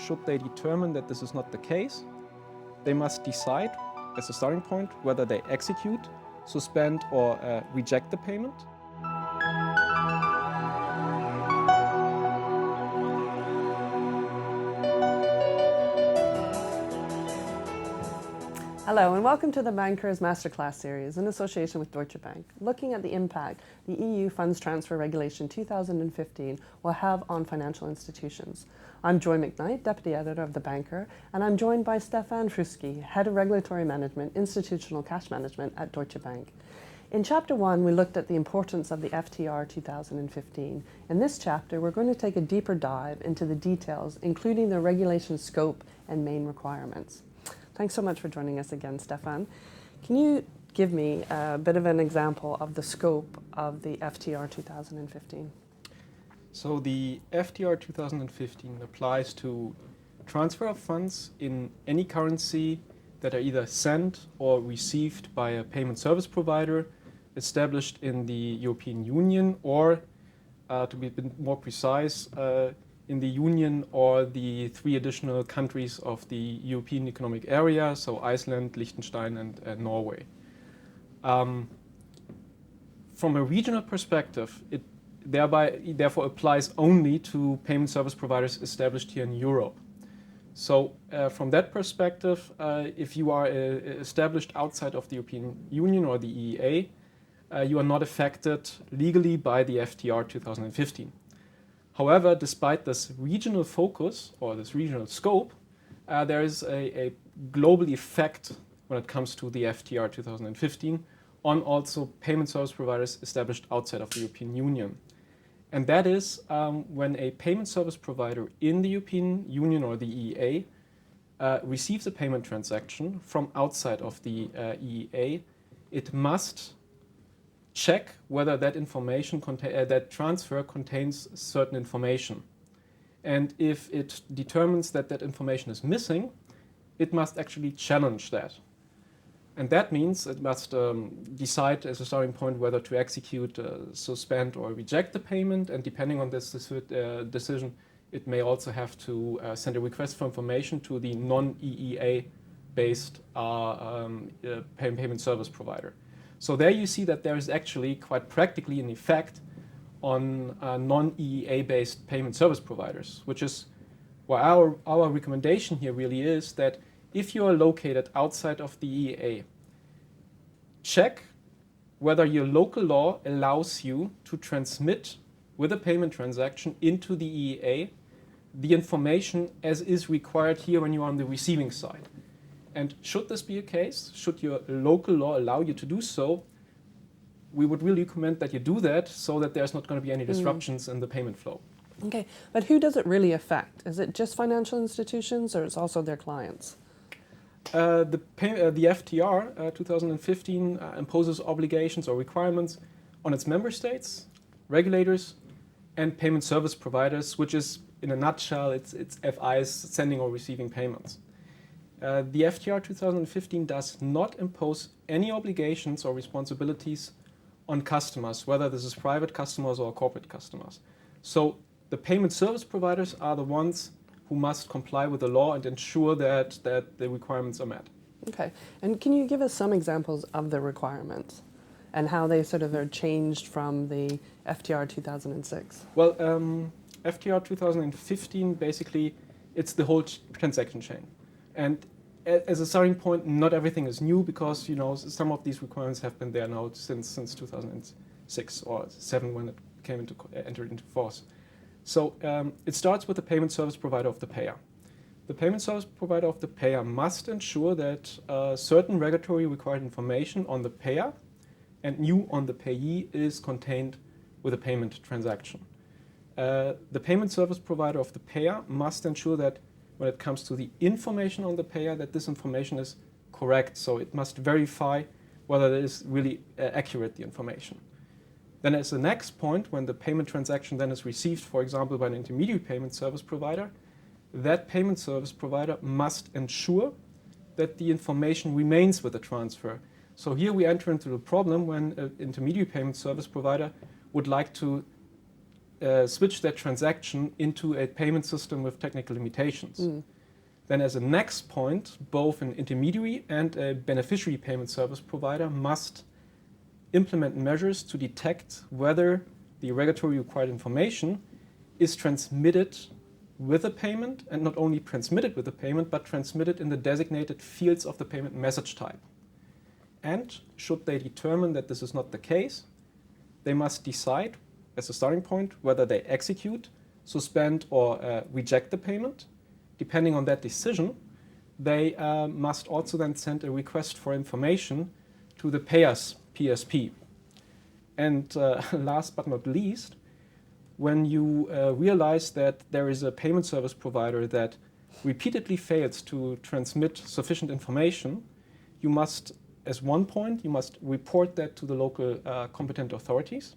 should they determine that this is not the case, they must decide, as a starting point, whether they execute, suspend, or reject the payment. Hello and welcome to the Bankers Masterclass series in association with Deutsche Bank, looking at the impact the EU Funds Transfer Regulation 2015 will have on financial institutions. I'm Joy Macknight, Deputy Editor of The Banker, and I'm joined by Stefan Fruschki, Head of Regulatory Management, Institutional Cash Management at Deutsche Bank. In Chapter 1, we looked at the importance of the FTR 2015. In this chapter, we're going to take a deeper dive into the details, including the regulation scope and main requirements. Thanks so much for joining us again, Stefan. Can you give me a bit of an example of the scope of the FTR 2015? So the FTR 2015 applies to transfer of funds in any currency that are either sent or received by a payment service provider established in the European Union or, to be a bit more precise, in the Union or the 3 additional countries of the European Economic Area, so Iceland, Liechtenstein, and Norway. From a regional perspective, it therefore applies only to payment service providers established here in Europe. So from that perspective, if you are established outside of the European Union or the EEA, you are not affected legally by the FTR 2015. However, despite this regional focus or this regional scope, there is a global effect when it comes to the FTR 2015 on also payment service providers established outside of the European Union. And that is when a payment service provider in the European Union or the EEA receives a payment transaction from outside of the EEA, it must check whether that information, that transfer contains certain information. And if it determines that that information is missing, it must actually challenge that. And that means it must decide as a starting point whether to execute, suspend, or reject the payment. And depending on this decision, it may also have to send a request for information to the non-EEA based payment service provider. So there you see that there is actually quite practically an effect on non-EEA based payment service providers, which is why our recommendation here really is that if you are located outside of the EEA, check whether your local law allows you to transmit with a payment transaction into the EEA the information as is required here when you are on the receiving side. And should this be a case, should your local law allow you to do so, we would really recommend that you do that so that there's not going to be any disruptions in the payment flow. Okay, but who does it really affect? Is it just financial institutions or is it also their clients? The FTR 2015 imposes obligations or requirements on its member states, regulators, and payment service providers, which is, in a nutshell, it's FIs sending or receiving payments. The FTR 2015 does not impose any obligations or responsibilities on customers, whether this is private customers or corporate customers. So the payment service providers are the ones who must comply with the law and ensure that the requirements are met. Okay, and can you give us some examples of the requirements and how they sort of are changed from the FTR 2006? Well, FTR 2015, basically, it's the whole transaction chain. And as a starting point, not everything is new because some of these requirements have been there now since 2006 or 2007 when it entered into force. So it starts with the payment service provider of the payer. The payment service provider of the payer must ensure that certain regulatory required information on the payer and new on the payee is contained with a payment transaction. The payment service provider of the payer must ensure that when it comes to the information on the payer, that this information is correct. So it must verify whether it is really accurate, the information. Then as the next point, when the payment transaction then is received, for example, by an intermediary payment service provider, that payment service provider must ensure that the information remains with the transfer. So here we enter into the problem when an intermediary payment service provider would like to switch that transaction into a payment system with technical limitations. Then as a next point, both an intermediary and a beneficiary payment service provider must implement measures to detect whether the regulatory required information is transmitted with a payment, and not only transmitted with the payment, but transmitted in the designated fields of the payment message type. And should they determine that this is not the case, they must decide, as a starting point, whether they execute, suspend, or reject the payment. Depending on that decision, they must also then send a request for information to the payer's PSP. And last but not least, when you realize that there is a payment service provider that repeatedly fails to transmit sufficient information, you must, as one point, you must report that to the local competent authorities.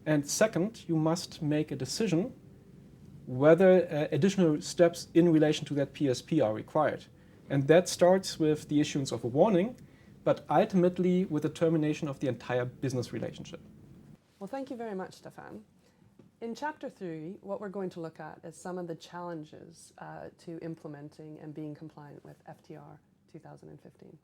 And second, you must make a decision whether additional steps in relation to that PSP are required. And that starts with the issuance of a warning, but ultimately with the termination of the entire business relationship. Well, thank you very much, Stefan. In Chapter 3, what we're going to look at is some of the challenges to implementing and being compliant with FTR 2015.